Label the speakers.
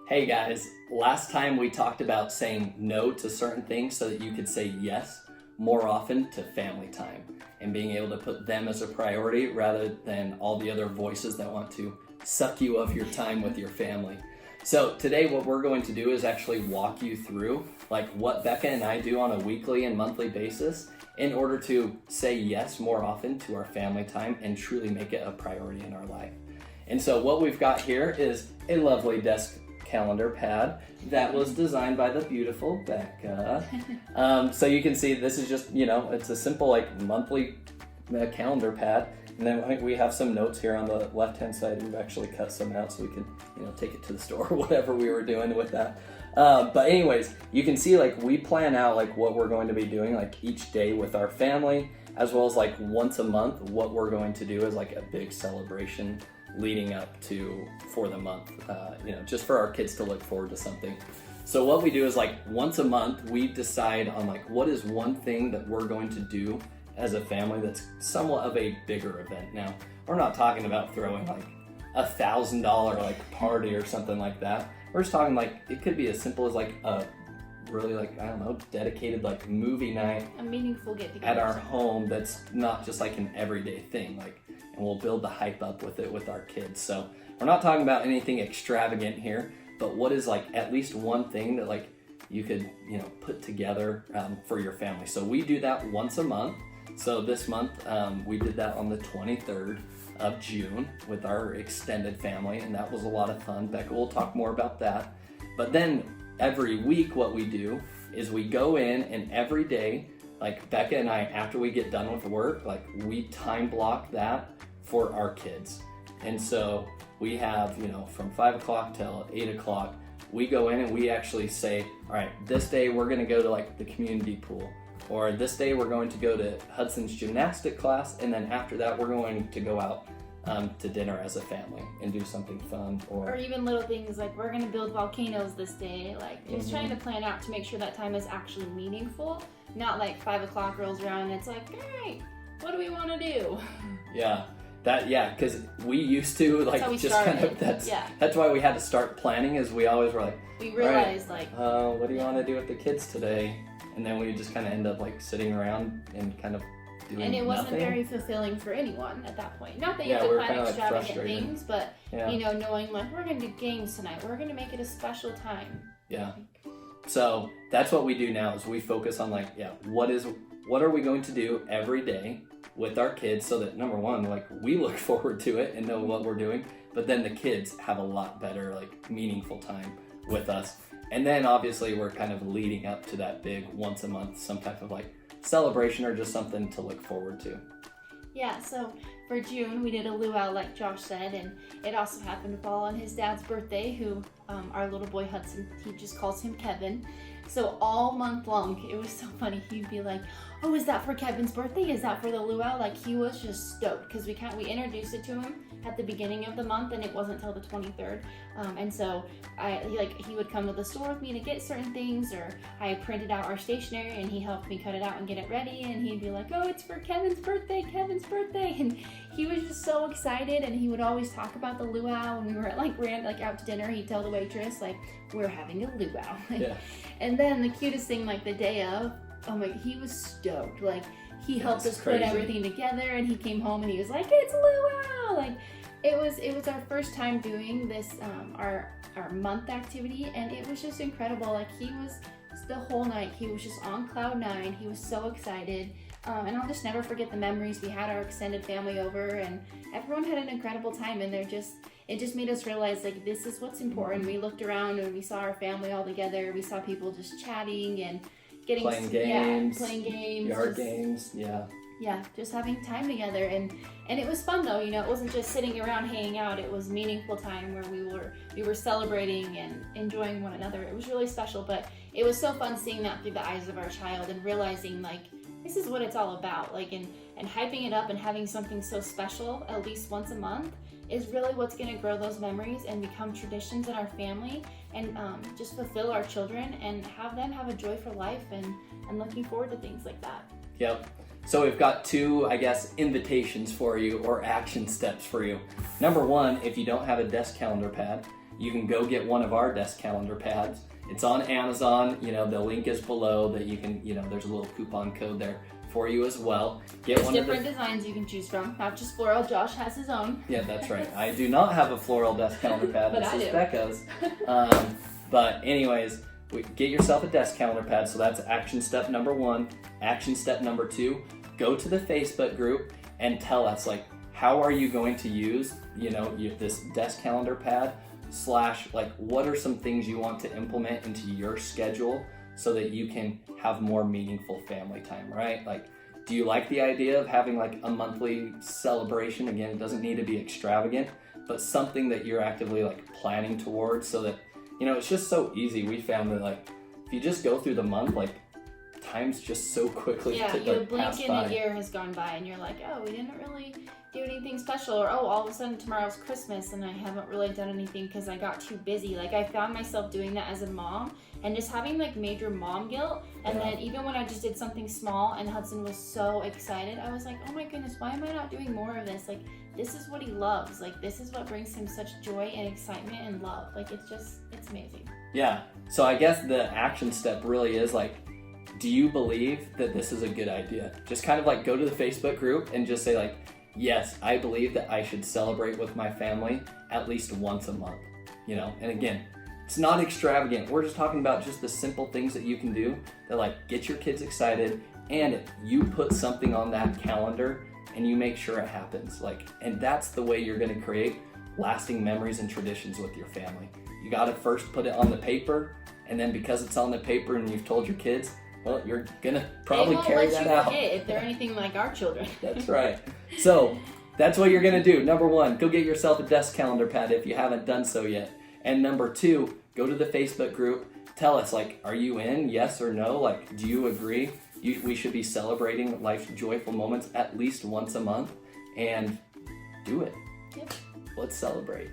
Speaker 1: Hey guys, last time we talked about saying no to certain things so that you could say yes more often to family time and being able to put them as a priority rather than all the other voices that want to suck you of your time with your family. So today what we're going to do is actually walk you through like what Becca and I do on a weekly and monthly basis in order to say yes more often to our family time and truly make it a priority in our life. And so what we've got here is a lovely desk calendar pad that was designed by the beautiful Becca. So you can see this is just, it's a simple like monthly calendar pad. And then we have some notes here on the left-hand side. We've actually cut some out so we can, take it to the store or whatever we were doing with that. But anyways, you can see like we plan out like what we're going to be doing like each day with our family, as well as like once a month, what we're going to do is like a big celebration leading up to for the month, just for our kids to look forward to something. So what we do is like once a month, we decide on like what is one thing that we're going to do as a family that's somewhat of a bigger event. Now, we're not talking about throwing like $1,000 like party or something like that. We're just talking like, it could be as simple as like a really like, I don't know, dedicated like movie night.
Speaker 2: A meaningful get together
Speaker 1: at our home that's not just like an everyday thing. Like, and we'll build the hype up with it with our kids. So we're not talking about anything extravagant here, but what is like at least one thing that like you could, put together for your family. So we do that once a month. So this month we did that on the 23rd of June with our extended family, and that was a lot of fun. Becca will talk more about that. But then every week what we do is we go in and every day, like Becca and I, after we get done with work, like we time block that for our kids. And so we have, from 5 o'clock till 8 o'clock, we go in and we actually say, all right, this day we're gonna go to like the community pool, or this day we're going to go to Hudson's gymnastic class, and then after that we're going to go out to dinner as a family and do something fun.
Speaker 2: Or even little things like we're gonna build volcanoes this day, like just trying to plan out to make sure that time is actually meaningful, not like 5 o'clock rolls around and it's like, all right, what do we want to do?
Speaker 1: Because we used to like just kind of that's why we had to start planning, is we always were like,
Speaker 2: we realized
Speaker 1: what do you want to do with the kids today? And then we just kind of end up like sitting around and kind of doing
Speaker 2: and it wasn't
Speaker 1: nothing.
Speaker 2: very fulfilling for anyone at that point. Not that you could plan extravagant things, but knowing like we're gonna do games tonight, we're gonna make it a special time.
Speaker 1: Yeah. So that's what we do now, is we focus on like, what are we going to do every day with our kids, so that number one, like we look forward to it and know what we're doing, but then the kids have a lot better like meaningful time with us. And then obviously we're kind of leading up to that big once a month, some type of like celebration or just something to look forward to.
Speaker 2: Yeah, so for June we did a luau like Josh said, and it also happened to fall on his dad's birthday, who our little boy Hudson, he just calls him Kevin. So all month long, it was so funny. He'd be like, oh, is that for Kevin's birthday? Is that for the luau? Like he was just stoked because we introduced it to him at the beginning of the month, and it wasn't till the 23rd. And so he would come to the store with me to get certain things, or I printed out our stationery and he helped me cut it out and get it ready, and he'd be like, oh, it's for Kevin's birthday, and he was just so excited. And he would always talk about the luau when we were ran out to dinner. He'd tell the waitress like, we're having a luau. And then the cutest thing, like the day of, oh my, he was stoked. Like he helped us put everything together, and he came home and he was like, it's luau. Like it was our first time doing this our month activity, and it was just incredible. Like he was, the whole night he was just on cloud nine. He was so excited, and I'll just never forget the memories. We had our extended family over, and everyone had an incredible time, and it just made us realize like this is what's important. We looked around and we saw our family all together. We saw people just chatting and playing games,
Speaker 1: yard games,
Speaker 2: just having time together, and it was fun though. It wasn't just sitting around hanging out. It was meaningful time where we were celebrating and enjoying one another. It was really special, but it was so fun seeing that through the eyes of our child and realizing like this is what it's all about. Like and hyping it up and having something so special at least once a month is really what's going to grow those memories and become traditions in our family, and just fulfill our children and have them have a joy for life and looking forward to things like that.
Speaker 1: Yep. So we've got two, invitations for you, or action steps for you. Number one, if you don't have a desk calendar pad, you can go get one of our desk calendar pads. It's on Amazon, the link is below that you can, there's a little coupon code there for you as well. Get
Speaker 2: There's
Speaker 1: one
Speaker 2: different
Speaker 1: of the
Speaker 2: designs you can choose from, not just floral. Josh has his own.
Speaker 1: Yeah, that's right. I do not have a floral desk calendar pad.
Speaker 2: But
Speaker 1: This
Speaker 2: I
Speaker 1: is
Speaker 2: do.
Speaker 1: Becca's. But anyways, get yourself a desk calendar pad. So that's action step number 1. Action step number 2, go to the Facebook group and tell us, like, how are you going to use, this desk calendar pad / like, what are some things you want to implement into your schedule so that you can have more meaningful family time, right? Like, do you like the idea of having like a monthly celebration? Again, it doesn't need to be extravagant, but something that you're actively like planning towards so that, it's just so easy. We found that like, if you just go through the month, like time's just so quickly
Speaker 2: Yeah,
Speaker 1: like,
Speaker 2: you blink
Speaker 1: pass
Speaker 2: and
Speaker 1: by.
Speaker 2: a year has gone by and you're like, oh, we didn't really do anything special, or oh, all of a sudden tomorrow's Christmas and I haven't really done anything because I got too busy. Like, I found myself doing that as a mom and just having like major mom guilt. And
Speaker 1: Yeah.
Speaker 2: then even when I just did something small and Hudson was so excited, I was like, oh my goodness, why am I not doing more of this? Like, this is what he loves. Like, this is what brings him such joy and excitement and love. Like, it's amazing.
Speaker 1: Yeah. So I guess the action step really is like, do you believe that this is a good idea? Just kind of like go to the Facebook group and just say like, yes, I believe that I should celebrate with my family at least once a month, And again, it's not extravagant. We're just talking about just the simple things that you can do that like get your kids excited, and you put something on that calendar and you make sure it happens. Like, and that's the way you're going to create lasting memories and traditions with your family. You got to first put it on the paper, and then because it's on the paper and you've told your kids, well, you're gonna probably carry that out.
Speaker 2: Forget if they're anything like our children.
Speaker 1: That's right. So that's what you're gonna do. Number 1, go get yourself a desk calendar pad if you haven't done so yet. And number 2, go to the Facebook group. Tell us, like, are you in? Yes or no? Like, do you agree? We should be celebrating life's joyful moments at least once a month, and do it.
Speaker 2: Yep.
Speaker 1: Let's celebrate.